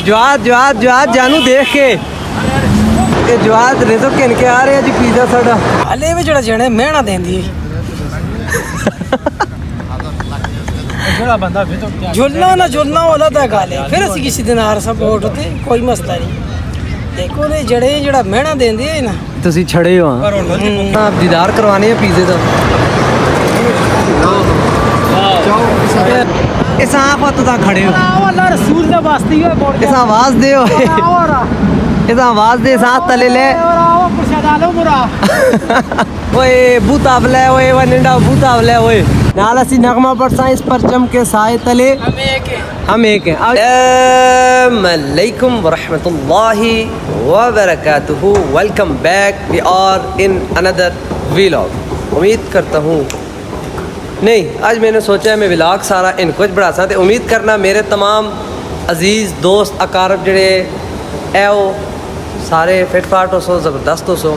जवाद जवाद जवाद जानू देख के जवाद रिजो किन के आ रहे हैं जी पिज़्ज़ा साडा हले भी जड़ा जने मेहना देंदी झुलना ना झुलना वाला तो गल है फिर असं किसी दिन आ सपोर्ट होते कोई मसला नहीं देखो ने जड़े जड़ा मेहना देंदी है ना तुसी छड़े हो आप दीदार करवाने हैं पिज़्ज़े का इस आप तो खड़े हो अल्लाह रसूल दा वास्ते ही बोल इस आवाज दे इस आवाज दे साथ तले ले ओए बूतावले ओए वनिंडा बूतावले ओए नाल असी नगमा पढ़सा इस परचम के साए तले हम एक हैं अस्सलाम वालेकुम व रहमतुल्लाहि व बरकातुहू welcome back we are in another vlog उम्मीद करता हूँ नहीं आज मैंने सोचा मैं व्लॉग सारा इनको बड़ा सा तो उम्मीद करना मेरे तमाम अजीज़ दोस्त अकारब जड़े है वो सारे फिट फाट हो सो ज़बरदस्त हो सो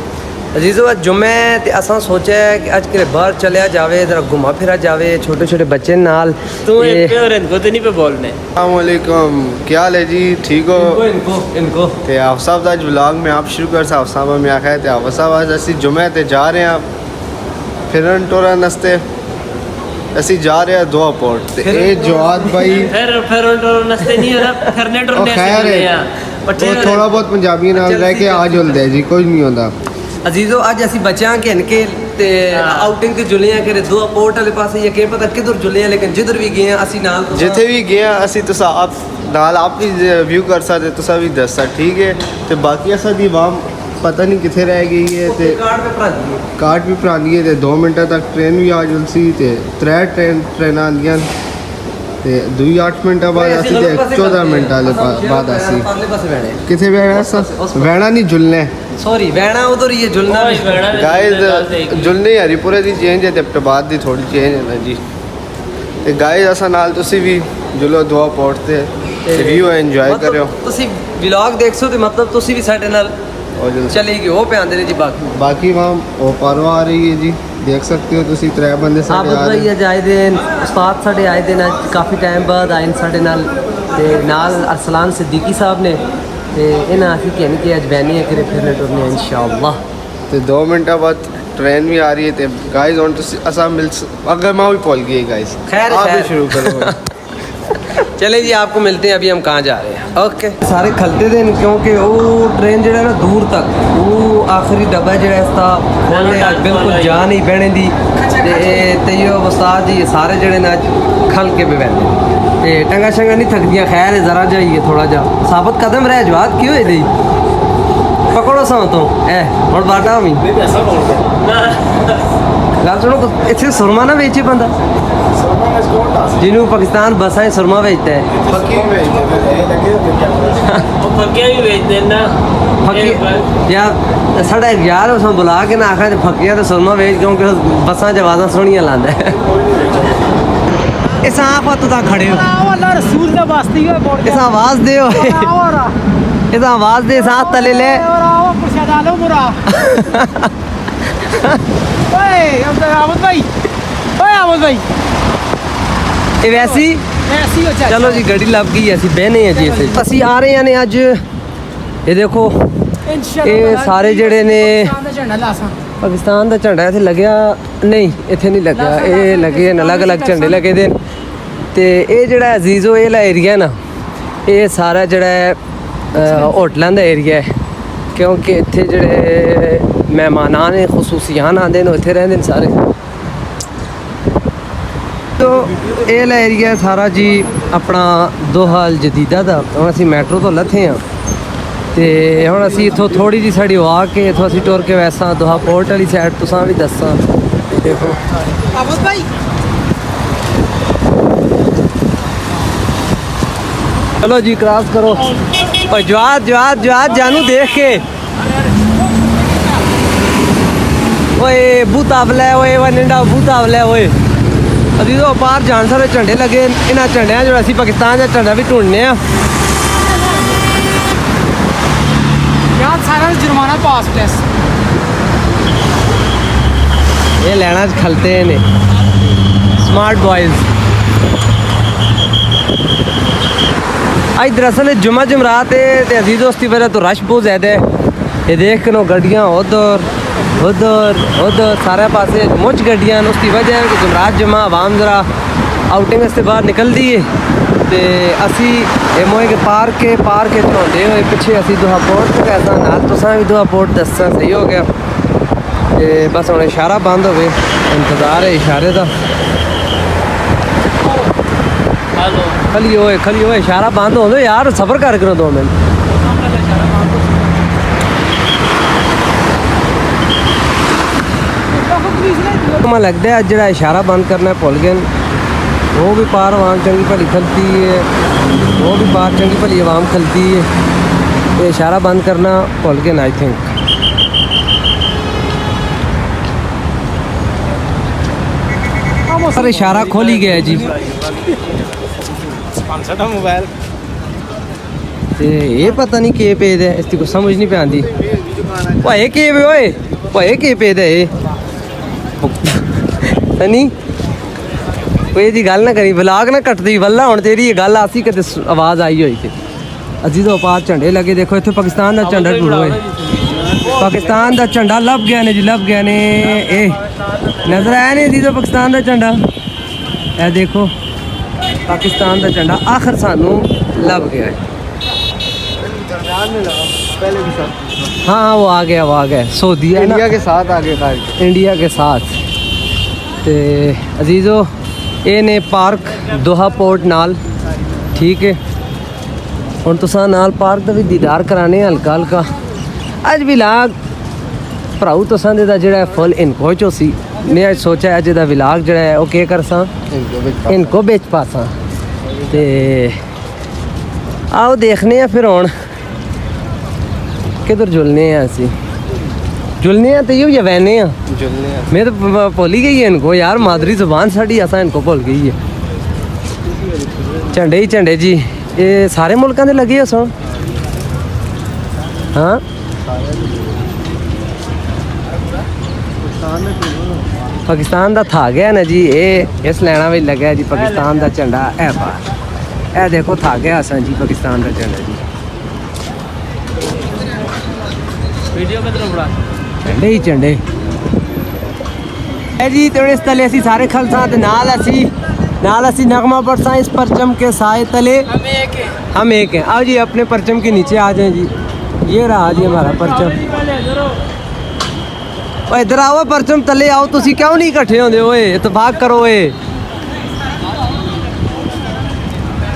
अजीज़ो आज जुम्मे ते असां सोचा है कि आज किरे बाहर चलिया जावे ज़रा घुमा फिरा जावे छोटे छोटे बच्चे नाल तू इनको तो नहीं पे बोलने। अस्सलाम वालेकुम, क्या हाल है जी? ठीक हो? इनको ते आप साहब आज व्लॉग में आप शुरू कर साहब साहब में आखा है ते आप साहब आज असी जुम्मे ते जा रहे हैं फिरन टोरन नस्ते ਅਸੀਂ ਜਾ ਰਹੇ ਆ ਦੋ ਪੋਰਟ ਤੇ ਇਹ ਜਵਾਦ ਭਾਈ ਫਿਰ ਨਸਤੇ ਨਹੀਂ ਹੋਣਾ ਫਿਰਨੇ ਟੁਰਨੇ ਅਸੀਂ ਆ ਬੱਚੇ ਥੋੜਾ ਬਹੁਤ ਪੰਜਾਬੀ ਨਾਲ ਰਹਿ ਕੇ ਆ ਜੁਲਦੇ ਜੀ ਕੁਝ ਨਹੀਂ ਹੁੰਦਾ अजीज़ो अज असी बच्चा के इनके ते आउटिंग ते जुले हैं कि दो पोर्ट वाले पास ये क्या पता किधर जुले हैं लेकिन जिधर भी गए हैं असी नाल जिथे भी गए हैं असी तुसा आप नाल आप भी व्यू कर सकते तुसा भी दस ठीक है ते बाकी असा दी वाम पता नहीं किथे रह गई है ते कार्ड भी भरानी है ते 2 मिनट तक ट्रेन भी आ जुलसी ते 3 ट्रेन आंदियां ते 2-8 मिनट बाद असी ते 14 मिनट वाले बाद असी किथे वैणा नहीं जुलने सॉरी वैणा उधर ये जुलना गाइस जुलने हरीपुरे दी चेंज है ते अब्टाबाद दी थोड़ी चेंज है ना जी ते गाइस असा नाल तुसी भी जुलो दुआ पोर्ट ते व्यू एंजॉय करियो तुसी व्लॉग देखसो ते मतलब तुसी भी साडे नाल चलेगी वो पे आंदे ने जी बाकी वहाँ वो पारो आ रही है जी देख सकते हो तुसी 3 बंदे साडे आ रहे हैं आए दिन उस्ताद साडे आए दिन काफ़ी टाइम बाद आए साडे नाल ते नाल अरसलान सिद्दीकी साहब ने ते इन्हां असीं कहने कि अज बैठने हैं कि फिरने टुरने इंशाअल्लाह ते 2 मिनट बाद ट्रेन भी आ रही है ते गाइस ऑन तुसी असा मिल अगर मैं भी पहुंच गई गाइस खैर आप भी शुरू करो चले जी आपको मिलते हैं अभी हम कहाँ जा रहे हैं ओके सारे खलते थे क्योंकि वो ट्रेन जो है ना दूर तक वो आखिरी डब्बा जो है इसका खोलने आज बिल्कुल जा नहीं बहने दी ते यो उस्ताद जी सारे जड़े ना खल के पे बैठे ते टंगा शंगा नहीं थकदियाँ खैर ज़रा जाइए थोड़ा जा साबत कदम रह जवाब क्यों है दी पकड़ो सौ तो ए और बाटा भी गल सुनो इतने सुरमा ना बेचे बंदा जिन्होंने पाकिस्तान बसा सुरमा बेचता है यार साढ़ा यार उस बुला के ना आखा फकिया तो सुरमा बेच क्योंकि बसा जवाजा सोहनिया लांदा है इस आप तो खड़े हो अल्लाह रसूल दा वास्ते ही बोल इस आवाज दे इस आवाज दे साथ तले ले वैसी चलो जी गड्डी लग गई असी बहने हैं जी इसे असी आ रहे हैं अज ये देखो ये सारे जड़े ने पाकिस्तान का झंडा इतने लग्या नहीं इतने नहीं लग्या ये लगे अलग अलग झंडे लगे दे ते ये जड़ा अजीज़ो ये एरिया ना ये सारा जड़ा होटलों का एरिया है क्योंकि इतने जड़े मेहमान ने खसूसियान आते हैं इतने रहते हैं सारे तो ये एरिया सारा जी अपना दोहा अल जदीदा का हम असी मैट्रो तो लथे हाँ तो हम असी इतों थोड़ी जी साड़ी आ के इतों असी टुर के वैसा दोहा पोर्ट वाली साइड तुसां भी दसा देखो चलो जी क्रॉस करो और जवाद जवाद जवाद जानू देख के ओए बूतावले ओए वनिंडा बूतावले ओए अभी तो बाहर जान सारे झंडे लगे इन्होंने झंडिया जो असी पाकिस्तान का झंडा भी ढूंढने सारा जुर्माना पास प्लस ये लेना खलते हैं स्मार्ट बॉयज़ आज दरअसल जुमा जमरात है अजीज दोस्ती वजह तो रश बहुत ज़्यादा है। ये देख लो गड्डियाँ उधर उधर उधर सारे पासे मुझ गड्डियाँ उसकी वजह है कि जमरात जमा आवाम ज़रा आउटिंग से बाहर निकल दी है। तो असी मोए के पार्क के चढ़ाते हुए पिछे असी दोहा पोर्ट पे गए नाल तुसां भी दोहा पोर्ट दस्सा सही हो गया। ते बस हुण इशारा बंद होवे इंतज़ार है इशारे का। खली होए इशारा बंद हो यार सफ़र कर करो 2 मिनट। मैं लगता है जो इशारा बंद करना है भुल गए। वो भी पार आवाम चंगी भली खलती है, वो भी पार चंगी भली आवाम खलती है। तो इशारा बंद करना भुल गए आई थिंक। सर इशारा खोल ही गया जी। मोबाइल ये पता नहीं के पेद है इसकी कुछ समझ नहीं पे आती। भाई के ओए भाई के पेद है नहीं कोई जी गल ना करी ब्लाग ना कटती वल्ला हुण तेरी ये गल आसी कदे आवाज़ आई हुई थी। अजीज़ो पास झंडे लगे देखो इत्थे पाकिस्तान का झंडा टुड़ो है। पाकिस्तान का झंडा लभ गया ने जी लभ गया ने। ए नजर आया नहीं अजीज़ो पाकिस्तान का झंडा। ए देखो पाकिस्तान का झंडा आखिर सानू लभ गया है। पहले भी साथ हाँ वो आ गया सऊदी इंडिया के साथ आ गया था। इंडिया के साथ। ते अजीज़ो ये ने पार्क दोहा पोर्ट नाल ठीक है। हुण तुसां नाल पार्क का भी दीदार कराने हल्का हल्का। अज विलाग भराऊ तुसां दे दा जेड़ा फुल इनको चो सी मैं अज सोचा अज दा विलाग जेड़ा है वो के करसां इनको बेच पासां। ते आओ देखने हैं फिर हुण किधर जुलने हैं असी जुलने हैं तो ये वहने हैं जुलने मैं तो भुल ही गई है इनको यार मादरी जुबान साड़ी असा इनको भुल गई है। झंडे ही झंडे जी ये सारे मुल्कों के लगे है सुन। हाँ पाकिस्तान का था गया ना जी ये इस लैना में लगे जी पाकिस्तान का झंडा है बाहर। ए देखो था गया असा जी पाकिस्तान का झंडा जी वीडियो में तो बड़ा झंडे ही झंडे है जी। तो इस तले असी सारे खलसा नाल असी नगमा पड़सा इस परचम के साए तले हम एक हैं। आओ जी अपने परचम के नीचे आ जाएं जी। ये रहा जी हमारा परचम। और इधर आओ परचम तले आओ तुसी क्यों नहीं इकट्ठे होंदे ओए इत्तेफाक करो ओए।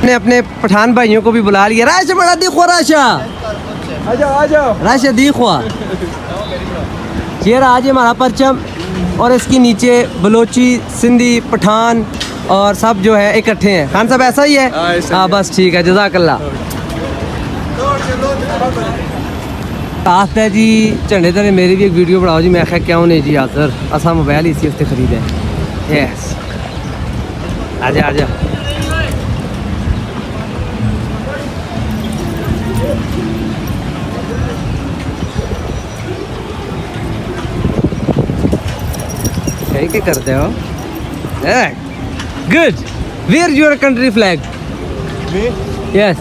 ने अपने पठान भाइयों को भी बुला लिया। राशा बड़ा देखो राशा आ जाओ राशा देखो। ये रहा जी हमारा परचम और इसके नीचे बलोची सिंधी पठान और सब जो है इकट्ठे हैं। खान साहब ऐसा ही है हाँ बस ठीक है जज़ाकल्लाह। आस्त है जी झंडे तले मेरी भी एक वीडियो बनाओ जी। मैं आख्या क्यों नहीं जी यार असा मोबाइल इसी हफ्ते खरीदे। यस आजा आजा क्या करते हो? Good. Where's your country flag? Me? Yes.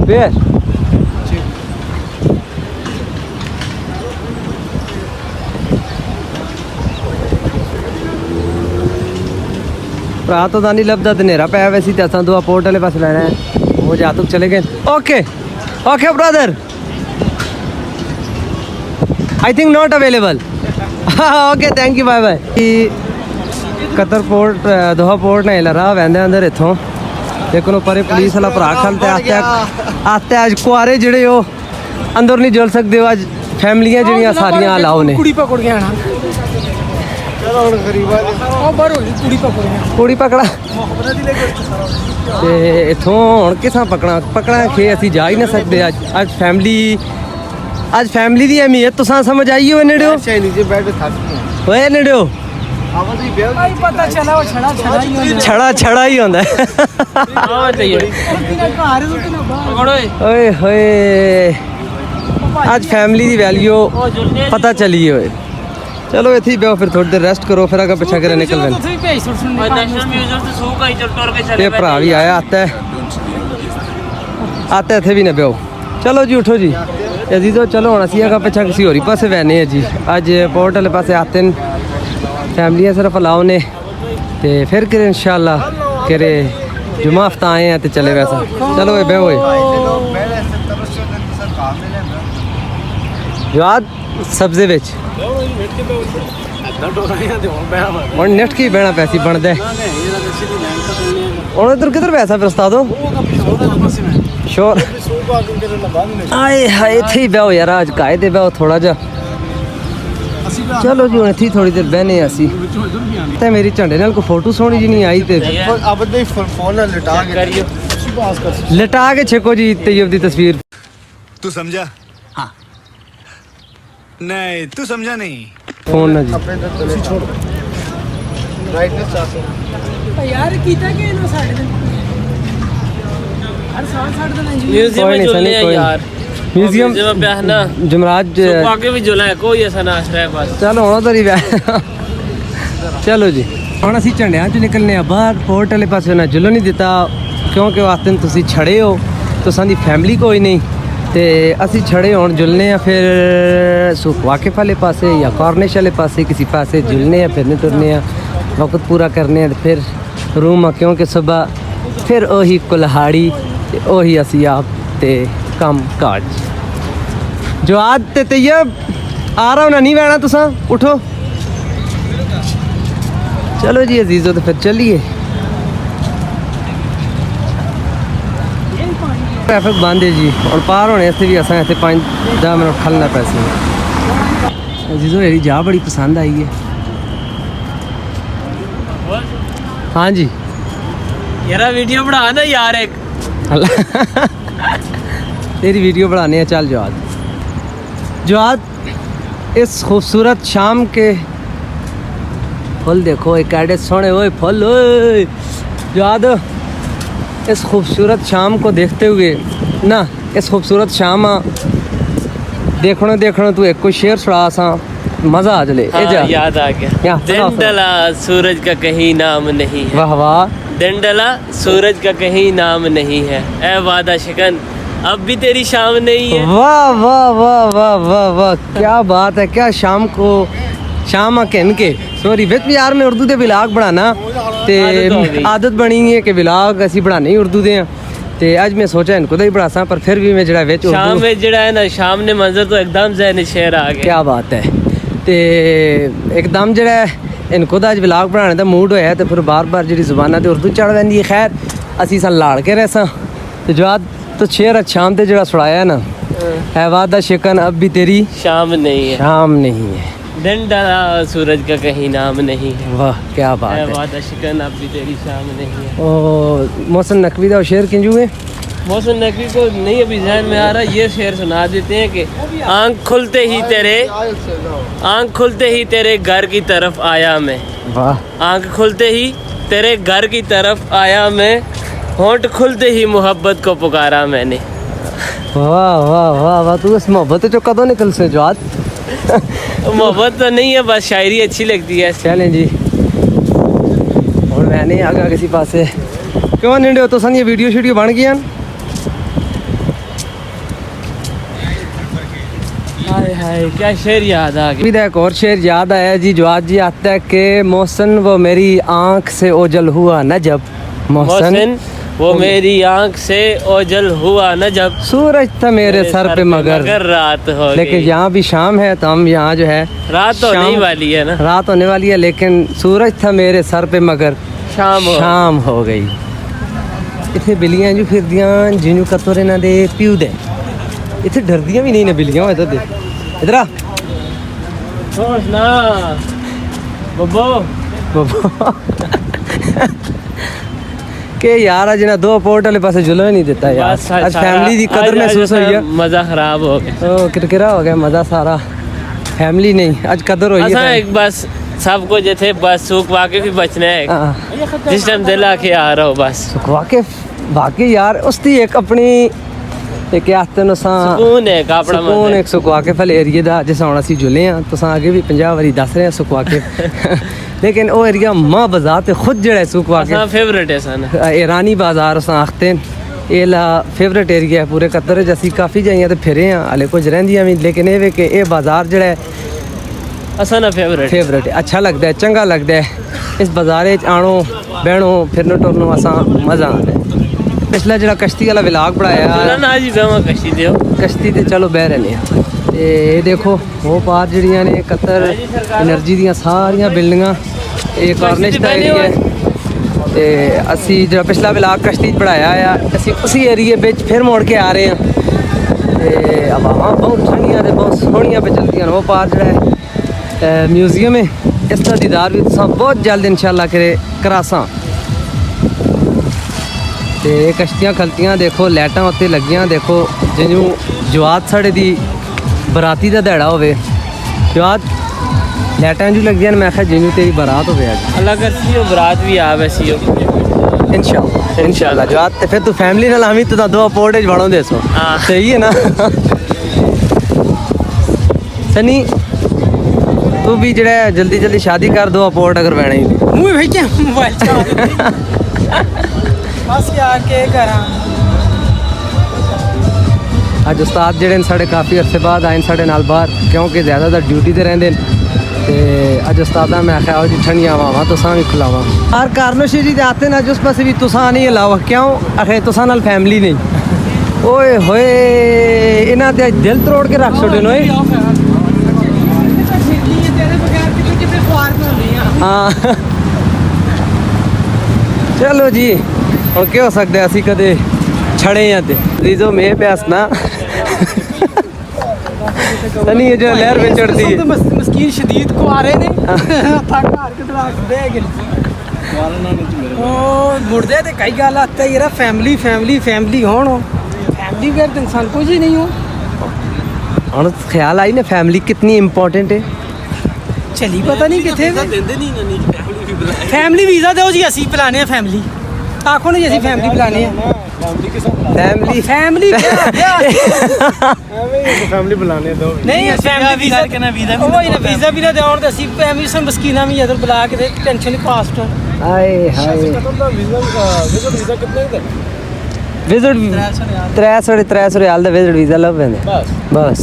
Where? भरा तो नहीं लभदा ते नेरा पाया वैसे तो असा दुआ पोर्ट वाले पास लेना है। वो जा तक चले गए। Okay okay brother I think not available. Okay thank you bye bye. Qatar port Doha port ने लरा वैंदे अंदर इथों देखो परे पुलिस वाला भरा खलते आस्ते अज कुआरे जेड़े हो अंदर नहीं जुल सकते हो। अज फैमिलियां जड़ियां सारियां अलाउ ने। कुड़ी पकड़ गया ना चलो हुण गरीबा ओ बाहर होई कुड़ी पकड़ गया कुड़ी पकड़ा ते इथों हुण किसां पकड़ा खे असीं जा ही ना सकते। अज फैमिली दी अहमियत तुसां समझ आई हो नेड़ो नीचे बैठ थक ओए नेड़ो आवाज ही बेल भाई पता चला वो छड़ा ही हो छड़ा ही होंदा है। हाँ चाहिए घर तो ना बाहर पकड़ो ओए होए आज फैमिली दी वैल्यू पता चली होए। चलो इथे ही बेहो फिर थोड़ी देर रेस्ट करो फिर आगे पीछे करे निकल गए। ਉੱਥੇ ਵੀ ਭੇਜ ਸੁਣ ਸੁਣ और नेशनल म्यूजियम से सूख आई चल टोर के ये चले भरा भी आया आता है इथे भी ना बेहो। चलो जी उठो जी अजीजो चलो हुण असीं आगे पीछे किसी होरी पासे बहने हैं जी। अज पोर्ट वाले पासे आते हैं फैमिलियां सिर्फ अलाउ ने ते फिर करे इंशाल्लाह करे जुमा हफ्ता आए हैं तो चले वैसा। चलो ये बेहो याद सब्जे विच ਹੁਣ ਨੈਟ ਕੀ ਬਹਿਣਾ ਪੈਸੀ ਬਣਦਾ ਹੁਣ ਇਧਰ ਕਿਧਰ ਪੈਸਾ ਫਿਰ ਉਸਤਾਦੋ ਸ਼ੋਰ ਆਏ ਹਾਏ ਇੱਥੇ ਹੀ ਬਹਿਓ ਯਾਰ ਅੱਜ ਕਾਇਦੇ ਬਹਿਓ ਥੋੜਾ ਜਿਹਾ। ਚਲੋ ਜੀ ਹੁਣ ਇੱਥੇ ਥੋੜੀ ਦੇਰ ਬਹਿਨੇ ਆ ਅਸੀਂ ਤੇ ਮੇਰੀ ਝੰਡੇ ਨਾਲ ਕੋਈ ਫੋਟੋ ਸੋਹਣੀ ਜੀ ਨਹੀਂ ਆਈ ਤੇ अब तो फोन लिटा के ਲਟਾ ਕੇ ਛੇਕੋ ਜੀ ਤੈयब ਦੀ ਤਸਵੀਰ। तू समझा? हाँ। नहीं तू समझा नहीं। ਫੋਨ ਨਾ ਜੀ ब्राइटनेस चाहते ਯਾਰ ਕੀਤਾ ਕਿ ਇਹਨੂੰ ਸਾਡੇ ਦਿਨ हर साल साढ़े दिन म्यूजियम कोई में नहीं, झूलने सनी, हैं कोई यार म्यूजियम म्यूजियम पे है ना जमराज सूख आके भी झूला है कोई ऐसा ना आश्रय है बस। चलो ਹੁਣ ਉਧਰ ਹੀ ਬਹਿ ਚਲੋ ਜੀ ਹੁਣ ਅਸੀਂ ਝੰਡਿਆਂ 'ਚ ਨਿਕਲਨੇ ਆ ਬਾਹਰ। ਪੋਰਟ ਵਾਲੇ ਪਾਸੇ ਨਾ ਜੁਲਣ ਨਹੀਂ ਦਿੱਤਾ ਕਿਉਂਕਿ ਵਾਸਤੇ ਨੂੰ ਤੁਸੀਂ ਛੜੇ ਹੋ ਤੁਸਾਂ ਦੀ ਫੈਮਿਲੀ ਕੋਈ ਨਹੀਂ ਤੇ ਅਸੀਂ ਛੜੇ ਹੁਣ ਜੁਲਨੇ ਆ ਫਿਰ ਸੁਖ ਵਾਕਿਫ ਵਾਲੇ ਪਾਸੇ ਜਾਂ ਕਾਰਨਿਸ਼ ਵਾਲੇ ਪਾਸੇ ਕਿਸੇ ਪਾਸੇ ਜੁਲਨੇ ਆ ਫਿਰਨੇ ਤੁਰਨੇ ਆ ਵਕਤ ਪੂਰਾ ਕਰਨੇ ਆ ਤੇ ਫਿਰ रूम क्योंकि सुबह फिर वही कुल्हाड़ी वही असियाब ते कम काज जो आज ते तैयब आ रहा हूँ ना नहीं बहना तुसा उठो। चलो जी अजीज़ो तो फिर चलिए। ट्रैफिक बंद है जी और पार होने से भी असा इतने 5-10 मिनट खलना पैसे। अजीज़ो मेरी जा बड़ी पसंद आई है। हाँ जी यार वीडियो बना ना यार एक तेरी वीडियो बढ़ाने हैं। चल जवाद इस खूबसूरत शाम के फूल देखो एक एडे सोने ओए फूल ओए जवाद इस खूबसूरत शाम को देखते हुए ना इस खूबसूरत शाम देखना तू एक कोई शेर सुना सा मजा आ चले। हाँ, याद आ गया दिन डला सूरज का कहीं नाम नहीं है। वाह वाह दिन डला सूरज का कहीं नाम नहीं है ए वादा शिकन अब भी तेरी शाम नहीं है। वाह वाह वाह वाह वाह वाह क्या बात है क्या शाम को शाम कहन के सॉरी विच भी यार मैं उर्दू दे विलाग बनाना ते आदत बनी है कि विलाग असी बनाने ही उर्दू दे ते आज मैं सोचा इनको ही बढ़ासा पर फिर भी मैं जड़ा विच शाम में जड़ा है ना शाम ने मंजर तो एकदम ज़हन शेर आ गया। क्या बात है ते एकदम जड़ा इनको तो अज विलाग बनाने का मूड होया तो फिर बार बार जी जुबाना तो उर्दू चढ़ पैंदी है। खैर असी सन लाड़ के रह सा तो जवाद तो शेर शाम ते जड़ा सुनाया ना है वादा शिकन अब भी तेरी शाम नहीं है शाम नहीं है। दिन डला सूरज का कहीं नाम नहीं है। वाह क्या बात है। वादा शिकन अब भी तेरी शाम नहीं है। ओ मोहसिन नकवी का शेर क्यों हुए मोहसिन नकवी को नहीं अभी ध्यान में आ रहा ये शेर सुना देते हैं कि आँख खुलते ही तेरे घर की तरफ आया मैं। वाह आँख खुलते ही तेरे घर की तरफ आया मैं होंठ खुलते ही मोहब्बत को पुकारा मैंने। वाह वाह वाह वाह तू इस मोहब्बत चो कदों निकल से जवाद मोहब्बत तो नहीं है बस शायरी अच्छी लगती है। चलें जी और मैंने आगा किसी पास से क्यों नहीं हो तो सन ये वीडियो शीडियो बन गया हाय हाय क्या शेर याद आ गया। भी एक और शेर याद आया जी जवाद जी आता है कि मोहसिन वो मेरी आँख से ओझल हुआ न जब मोहसिन वो मेरी आँख से ओझल हुआ न जब सूरज था मेरे सर पे मगर रात हो लेकिन गई। यहाँ भी शाम है तो हम यहाँ जो है रात तो शाम- होने वाली है ना रात होने वाली है लेकिन सूरज था मेरे सर पे मगर शाम हो गई। इतने बिल्लियां जो फिरदियां जिन्हों कतोरे ना दे प्यू दे इतने डरदियां भी नहीं ना बिल्लियां इधर दे इधर आ सोच ना बब्बो के यार आज ना दो पोर्ट वाले पासे जुलो नहीं देता यार बस आज फैमिली की कदर महसूस हुई है। मजा खराब हो गया ओ किरकिरा हो गया मजा सारा फैमिली नहीं आज कदर हुई असा है। एक बस सबको जैसे बस सूख वाके भी बचना है हाँ। जिस टाइम दिल आके आ रहा हो बस वाकई यार उसकी एक अपनी एक आस्ते नु सा सुकून है कापड़ा सुकून एक सुकवा के फल एरिया दा जिस हुण ਅਸੀਂ जुले हां तुसां अगे भी 50 वारी दस रहे सुकवा के लेकिन ओ एरिया मां बाजार ते खुद जेड़ा सुकवा के हां फेवरेट है सन ईरानी बाजार असां आखते ਇਹ ਲਾ फेवरेट एरिया है पूरे कतर च ਅਸੀਂ ਕਾਫੀ ਜਾਈਆਂ ਤੇ ਫਿਰੇ ਆ ਹਲੇ ਕੁਝ ਰਹਿੰਦੀਆਂ ਵੀ ਲੇਕਿਨ ਇਹ ਵੇ ਕਿ ਇਹ ਬਾਜ਼ਾਰ ਜਿਹੜਾ ਹੈ असन फेवरेट अच्छा लगता है चंगा लगता है इस बाजारे च आणो बहनो फिरनो टुरनो असां मज़ा आंदा है पिछला ਜਿਹੜਾ कश्ती वाला व्लॉग बनाया ना जी बेमा कश्ती दियो कश्ती ते चलो बह रहने ते देखो वो पार ਜਿਹੜੀਆਂ ਨੇ कतर एनर्जी ਦੀਆਂ ਸਾਰੀਆਂ ਬਿਲਡਿੰਗਾਂ ਇਹ ਕਾਰਨਿਸ਼ ਦਾ ਏਰੀਆ ਹੈ ਤੇ ਅਸੀਂ ਜਿਹੜਾ ਪਿਛਲਾ व्लॉग कश्ती ਚ ਬਣਾਇਆ ਆ ਅਸੀਂ ਉਸੇ ਏਰੀਏ ਵਿੱਚ ਫਿਰ ਮੋੜ ਕੇ ਆ ਰਹੇ ਹਾਂ ਤੇ ਹਵਾਵਾਂ ਬਹੁਤ ਠੰਡੀਆਂ ਤੇ ਬਹੁਤ ਸੋਹਣੀਆਂ ਪੇ ਚਲਦੀਆਂ ਨੇ ਉਹ ਪਾਰ ਜਿਹੜਾ ਹੈ म्यूजियम है इसका दीदार भी तुम बहुत जल्द इंशाल्लाह करासा ते कश्तियाँ खलतियाँ देखो लाइटां उत्ते लगियां देखो जिन्हों जवात साढ़े दी बराती का दिहाड़ा होवे जवात लाइटां जो लगियां मैं आखिया जिन्हों तेरी बारात होवे अज अल्लाह करसी हो बरात भी आ वैसी हो इंशाल्लाह जवात ते फिर तू फैमिली नाल आवी तो दो पोर्ट च वड़ों देसो सही है ना सनी तू भी जड़ा जल्दी जल्दी शादी कर दो अपोर्ट अगर बहना ही मुंह भेजा मोबाइल चला बस यार के करा अज उस्ताद जड़े साढ़े काफ़ी अरसे बाद आए साढ़े नाल बाहर क्योंकि ज़्यादातर ड्यूटी ते रहंदे ते अज उस्तादा मैं आख्या आओ जी ठंडियां हवावां तुसां भी खिलावां हर कारनोशी जी आते ना जिस पासे भी तुसां नहीं अलावा क्यों आखे तुसां नाल फैमिली नहीं ओए होए इन्हां दे दिल तरोड़ के रख छोड़े नो हाँ चलो जी और क्या हो सकता है असी कदे छड़े हैं ते रीजो में पे हसना नहीं ये जो लहर पे चढ़ती है मस्कीन शदीद को आ रहे ने थक हार के दराज दे गए ओ मुड़दे ते कई गल आते यार फैमिली फैमिली फैमिली होण फैमिली बगैर इंसान कुछ ही नहीं हो और ख्याल आई ना फैमिली कितनी इम्पोर्टेंट है चली पता नहीं कितने फैमिली वीज़ा दो जी असी पिलाने हैं फैमिली आखो ना जी असी फैमिली पिलाने हैं फैमिली फैमिली फैमिली बुलाने दो नहीं फैमिली वीज़ा के ना वीज़ा भी ना दे और असी फैमिली से मस्कीना भी इधर बुला के टेंशन पास्ट हाय हाय वीज़ा कितने का विजिट 300 रियाल दा विजिट वीज़ा लभ पैंदा बस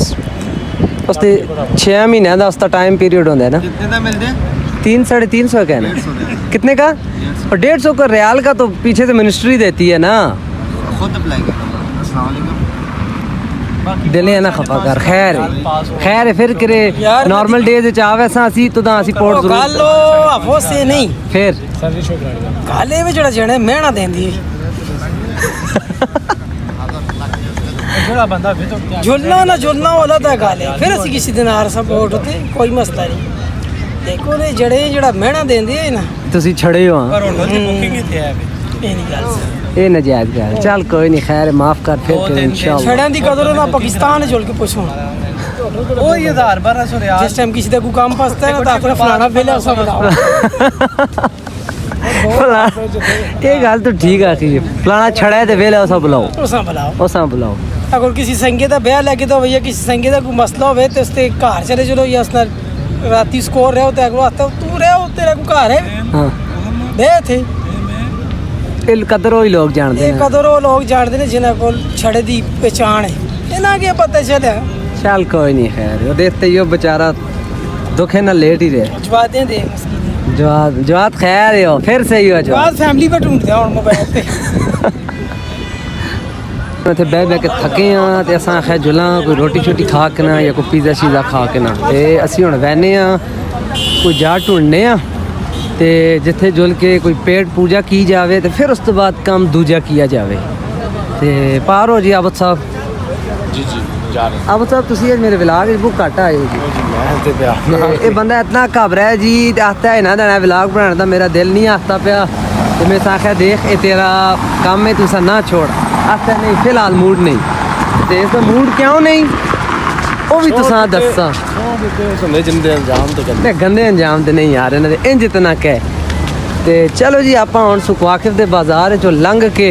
उसते 6 महीने का उसका टाइम पीरियड होता है ना कितने का मिलते हैं 300-350 का है ना कितने का और 150 का रियाल का तो पीछे से मिनिस्ट्री देती है ना खुद अप्लाई करो अस्सलाम वालेकुम दिल है ना खफा कर खैर है फिर करे नॉर्मल डेज चावे असी तो असी पोर्ट जरूर गल हफो से नहीं फिर गल ये जेड़ा जने मेहना देंदी झुलना ना झुलना वाला तो गल है फिर असी किसी दिन आ सपोर्ट होते कोई मसला नहीं देखो ने जड़े जेड़ा मेहना देंदे है ना तुसी छड़े हो पर होटल दी बुकिंग ही थे ये नहीं गल ये नजायज गल चल कोई नहीं खैर माफ कर फिर इंशाल्लाह छड़ां दी कदर ना पाकिस्तान जुल के पूछो ओ ये 1200 रियाल जिस टाइम किसी दा कोई काम फंसता है ना तो अपना फलाना फेले उसा बुलाओ ये गल तो ठीक है फलाना छड़ा है तो वेला उसा बुलाओ अगर किसी संगे का ब्याह लगे तो भैया किसी संगे का कोई मसला हो तो उसके घर चले चलो या उसने राती स्कोर रहे हो तो आता तू रहे तेरा कोई घर है हाँ दे थे कदर ही लोग जानते हैं कदर लोग जानते हैं जिन्हें को छड़े दी पहचान है इन्हें क्या पता चले चल कोई नहीं खैर वो देखते ही बेचारा दुखे ना लेट ही रहे जवाब दे जवाब खैर है फिर सही हो जवाब फैमिली पे ढूंढते हैं मोबाइल पे इत्थे बह बह के थके हाँ तो असां आखिया जुला कोई रोटी शोटी खा के ना या कोई पिज़्ज़ा शीज़ा खा के ना ते असीं हुण बहने कोई जा ढूंढने ते जिथे जुल के कोई पेट पूजा की जावे तो फिर उस तो बाद काम दूजा किया जावे ते पार हो जी आबद साहब जी जा रहे आबद साहब तुसी मेरे व्लॉग बहुत घट आए हो जी ये बंदा इतना घबरा है जी आता है ना देना व्लॉग बनाने का मेरा दिल नहीं आता पाया तो मैं आख्या देख ये तेरा काम है तुसा ना छोड़ आता नहीं फिलहाल मूड नहीं तो इसका मूड क्यों नहीं वो भी तुसा दसा गंदे अंजाम तो नहीं आ रहे इंज इतना कह ते चलो जी आप हुण सुख वाकिफ दे बाजार चो लंघ के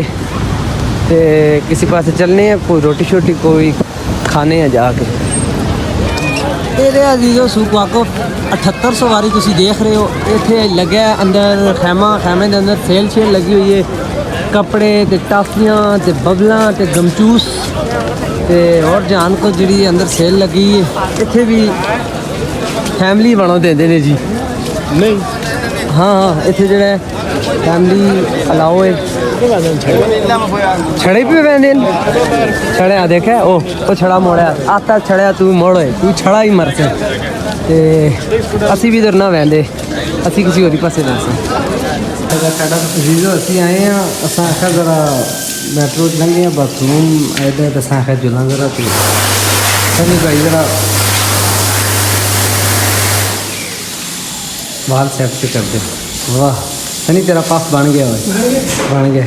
ਤੇ ਕਿਸੇ ਪਾਸੇ ਚੱਲਨੇ ਆ, ਕੋਈ ਰੋਟੀ ਸ਼ੋਟੀ ਕੋਈ ਖਾਣੇ ਆ ਜਾ ਕੇ। ਇਹਦੇ ਅਜ਼ੀਜ਼ੋ ਸੂਕ ਵਾਕਫ 7800 ਵਾਰੀ ਤੁਸੀਂ ਦੇਖ ਰਹੇ ਹੋ। ਇੱਥੇ ਲੱਗਿਆ ਅੰਦਰ ਖੈਮੇ ਦੇ ਅੰਦਰ ਸੇਲ ਸ਼ੇਲ ਲੱਗੀ ਹੋਈ ਹੈ, ਕੱਪੜੇ ਤੇ ਟਾਫੀਆਂ ਤੇ ਬਬਲਾਂ ਤੇ ਗਮਚੂਸ ਤੇ ਹੋਰ ਜਾਨ ਕੋ ਜਿਹੜੀ ਅੰਦਰ ਸੇਲ ਲੱਗੀ ਹੈ। ਇੱਥੇ ਵੀ ਫੈਮਿਲੀ ਬਣੋ ਦਿੰਦੇ ਨੇ ਜੀ। नहीं हाँ इतने जड़े फैमिली अलाउ है छड़े पे वैंदे छड़े आ देखा ओ छड़ा मोड़ा आता छड़िया तू मोड़े तू छड़ा ही मर से ते असी भी इधर ना वैंदे असी किसी होरी पासे ना जीजो असी आए हैं असा आखा जरा मेट्रो लंघे बाथरूम आए थे तो आखा जुला जरा तू सनी भाई जरा बाल सेट से कर दे। वाह सनी तेरा पास बन गया बन गया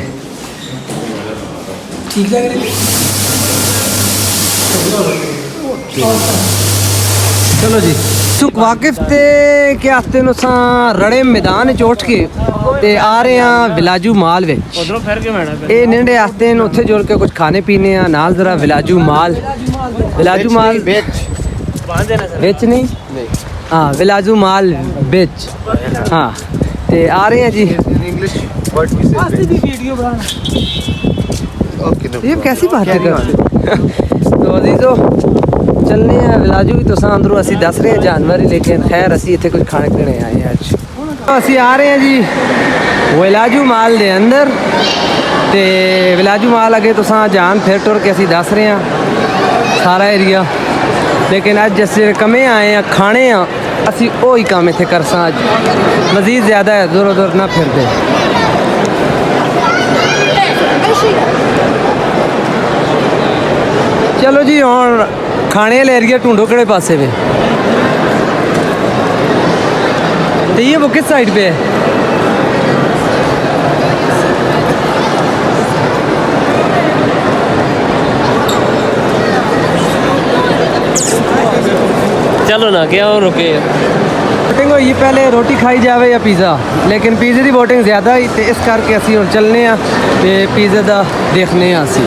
ठीक लग रही। चलो जी सुख वाकिफ ते के आते नु सा रड़े मैदान च उठ के ते आ रहे हैं विलाजू माल वे उधरों फिर के मैडम ए नेंडे आते हैं उत्थे जुड़ के कुछ खाने पीने हैं नाल जरा विलाजू माल बेच नहीं हाँ विलाजू माल बेच हाँ ते आ रहे हैं जी। इंग्लिश वर्ड भी से दी वीडियो बनाना ओके ये कैसी बात है तो अजीजो चलने हैं विलाजू भी तो अंदरों असी दस रहे हैं जानवर ही लेकिन खैर असी इतने कुछ खाने पीने आए हैं अज तो असी आ रहे हैं जी विलाजू माल दे अंदर ते विलाजू माल अगे तो जान फिर टुर के असी दस रहे हैं सारा एरिया लेकिन अज जैसे कमे आए हैं खाने हैं असी वो ही काम इतने कर अज मजीद ज़्यादा है दूर उधर ना फिर दे। चलो जी और खाने वाले एरिया ढूंढो किहड़े पासे पे तो ये वो किस साइड पे है चलो ना क्या और रुके वोटिंग होई पहले रोटी खाई जावे या पिज़्ज़ा लेकिन पिज़्ज़े की वोटिंग ज़्यादा ही ते इस करके असी हुण चलने आ ते पिज़्ज़े दा देखने आ असी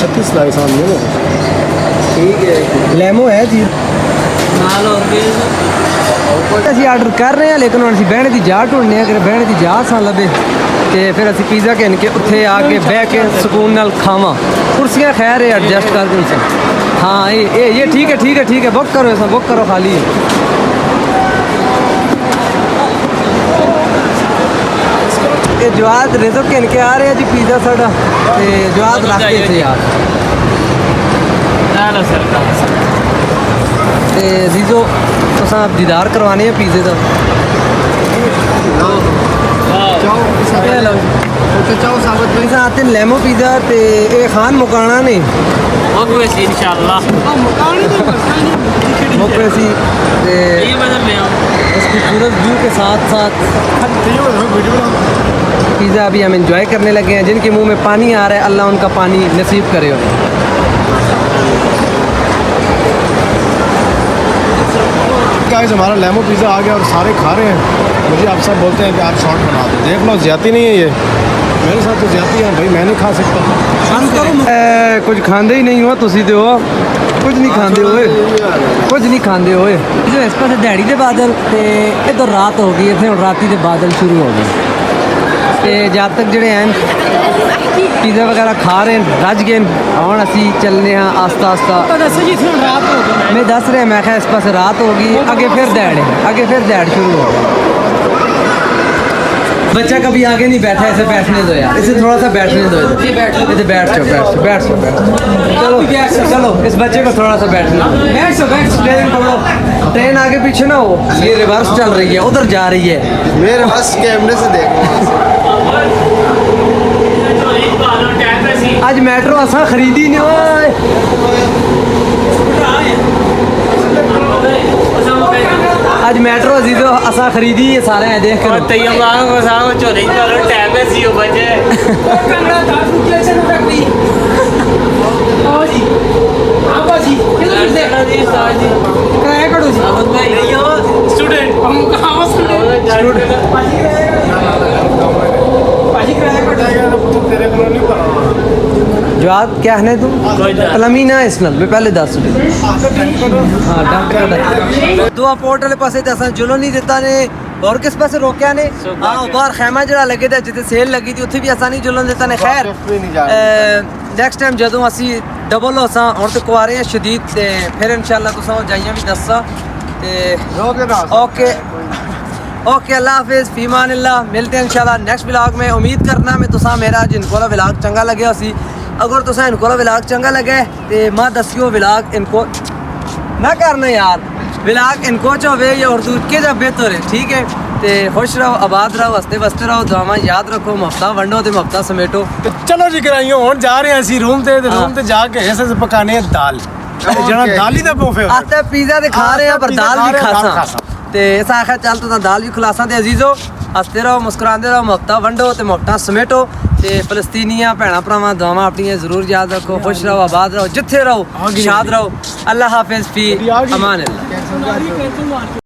36 लाख सामने ठीक है लेमो है जी नाल और के ਅਸੀਂ ਆਰਡਰ ਕਰ ਰਹੇ ਹਾਂ ਲੇਕਿਨ ਹੁਣ ਅਸੀਂ ਬਹਿਣੇ ਦੀ ਜਗ੍ਹਾ ਢੂੰਡਨੇ ਆ ਕਿ ਬਹਿਣੇ ਦੀ ਜਗ੍ਹਾ ਸਾਂ ਲੱਭੇ ਤੇ ਫਿਰ ਅਸੀਂ ਪੀਜ਼ਾ ਕਹਿਣ ਕੇ ਉੱਥੇ ਆ ਕੇ ਬਹਿ ਕੇ ਸਕੂਨ ਨਾਲ ਖਾਵਾਂ ਕੁਰਸੀਆਂ ਖੈਰ ਹੈ ਐਡਜਸਟ ਕਰ ਦਿੰਦੇ हाँ ये ठीक है बुक करो ऐसा बुक करो खाली है ये जवाद रेजो कहन के आ रहे हैं जी पिज़्ज़ा साड़ा ते जवाद रख के थे यार ना सर ते जीजो तुसां दीदार करवाने हैं पिज़्ज़े दा चाहो साबत भाई साहब आते लेमो पिज़्ज़ा ते ये खान मुकाना ने ओके सी इंशाल्लाह मौके सी ते ये मतलब ले आओ इस खूबसूरत व्यू के साथ साथ पिज़्ज़ा अभी हम एंजॉय करने लगे हैं जिनके मुंह में पानी आ रहा है अल्लाह उनका पानी नसीब करे गाइस हमारा लेमो पिज़्ज़ा आ गया और सारे खा रहे हैं मुझे आप सब बोलते हैं कि आप शॉर्ट बना दो देख लो ज्यादा नहीं है ये मेरे साथ तो ज्यादा है भाई मैं नहीं खा सकता कुछ खाते ही नहीं हो तुसी तो कुछ नहीं खाते होए कुछ नहीं खाते होए जो इस पास दिहाड़ी के बादल ते इधर रात हो गई इतने राती के बादल शुरू हो गए ते जब तक जेडे हैं पिज़्ज़ा वगैरह खा रहे हैं रज गए हूँ असी चलने हाँ आस्ता आस्ता रात हो गई मैं दस रहा मैं इस पास रात होगी आगे फिर दहाड़ शुरू हो गई बच्चा कभी आगे नहीं बैठा ऐसे बैठने दो यार इसे थोड़ा सा बैठने दो इसे बैठ जाओ चलो इस बच्चे को थोड़ा सा बैठने दो ट्रेन पकड़ो ट्रेन आगे पीछे ना हो ये रिवर्स चल रही है उधर जा रही है मेरे बस कैमरे से देख आज मेट्रो असा खरीदी नहीं हो आज मेट्रो अजीजो असा खरीदी है सारे हैं देख कर तैयब आगो को सागो चोरी करो टाइम पे सीओ बजे कंगड़ा 10 रुपए से फैक्ट्री आओ जी आप जी किधर से जी साहब जी किराया करो जी अहमद भाई स्टूडेंट हम कहां स्टूडेंट बात क्या है तू पलमीना इसनल मैं पहले दस हाँ डॉक्टर दुआ पोर्ट वाले पासे तो असा जुलो नहीं दिता ने और किस पासे रोकया ने हाँ बाहर खैमा जड़ा लगे था जिथे सेल लगी थी उत्थे भी असा नहीं जुलन दिता ने खैर नेक्स्ट टाइम जदों असी डबल होसा हुण ते कुआरे हैं शदीद ते फिर इंशाल्लाह तुसां जाइयां भी दस्सा ते ओके ओके अल्लाह हाफिज़ फीमान अल्लाह मिलते हैं इंशाल्लाह नेक्स्ट व्लॉग में उम्मीद करना मैं तुसां मेरा जिनको व्लॉग चंगा लगे सी अगर तुसां इनको व्लॉग चंगा लगे ते मां दस्सियो व्लॉग इनको ना करना यार व्लॉग इनको होवे या उर्दू के जब बेहतर है ठीक है ते खुश रहो आबाद रहो हंसते बसते रहो दुआवां याद रखो मुफ्ता वंडो ते मुफ्ता समेटो चलो जी कराइयो हुन जा रहे हैं ਅਸੀਂ रूम ते जाके ऐसे पकाने दाल जणा दाल ही दा पोफे आते पिज़्ज़ा ते खा रहे हैं पर दाल भी खासा ते ऐसा आखिर चल तो दाल भी खिलासा ते अजीजो हंसते रहो मुस्कुराते रहो मुफ्ता वंडो ते मुफ्ता समेटो ते फलस्तीनियां भैणा भरावां दुआवां अपनियां जरूर याद रखो खुश रहो आबाद रहो जिथे रहो शाद रहो अल्लाह हाफिज़ फी अमान अल्लाह